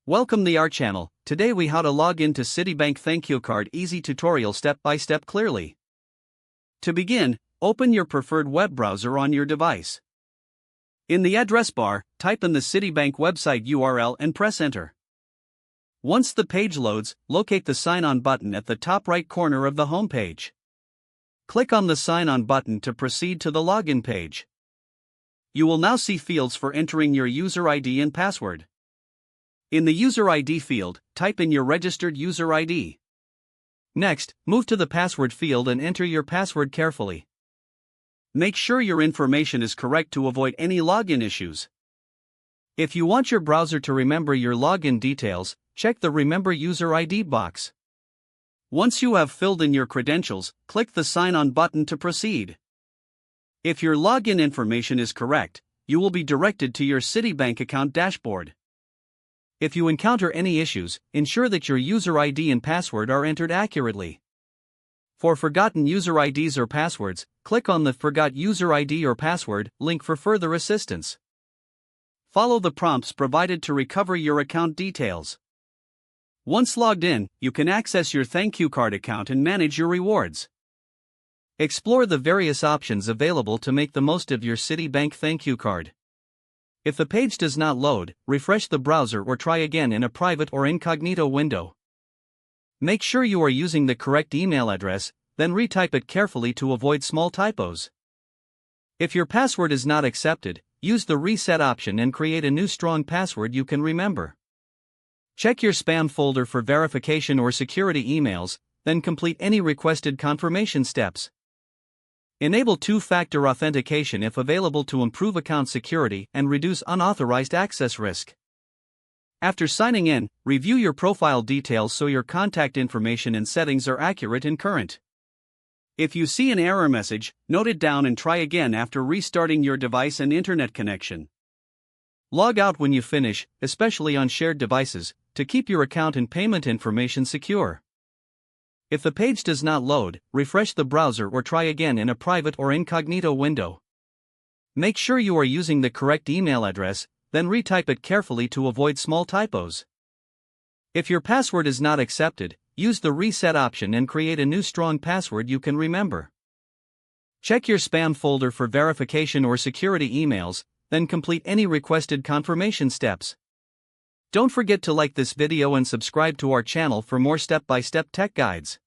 Welcome to our channel. Today we how to log into Citibank ThankYou Card easy tutorial step by step clearly. To begin, open your preferred web browser on your device. In the address bar, type in the Citibank website URL and press enter. Once the page loads, locate the sign on button at the top right corner of the home page. Click on the sign on button to proceed to the login page. You will now see fields for entering your user ID and password. In the user ID field, type in your registered user ID. Next, move to the password field and enter your password carefully. Make sure your information is correct to avoid any login issues. If you want your browser to remember your login details, check the Remember User ID box. Once you have filled in your credentials, click the Sign On button to proceed. If your login information is correct, you will be directed to your Citibank account dashboard. If you encounter any issues, ensure that your user ID and password are entered accurately. For forgotten user IDs or passwords, click on the Forgot User ID or Password link for further assistance. Follow the prompts provided to recover your account details. Once logged in, you can access your ThankYou Card account and manage your rewards. Explore the various options available to make the most of your Citibank ThankYou Card. If the page does not load, refresh the browser or try again in a private or incognito window. Make sure you are using the correct email address, then retype it carefully to avoid small typos. If your password is not accepted, use the reset option and create a new strong password you can remember. Check your spam folder for verification or security emails, then complete any requested confirmation steps. Enable two-factor authentication if available to improve account security and reduce unauthorized access risk. After signing in, review your profile details so your contact information and settings are accurate and current. If you see an error message, note it down and try again after restarting your device and internet connection. Log out when you finish, especially on shared devices, to keep your account and payment information secure. If the page does not load, refresh the browser or try again in a private or incognito window. Make sure you are using the correct email address, then retype it carefully to avoid small typos. If your password is not accepted, use the reset option and create a new strong password you can remember. Check your spam folder for verification or security emails, then complete any requested confirmation steps. Don't forget to like this video and subscribe to our channel for more step-by-step tech guides.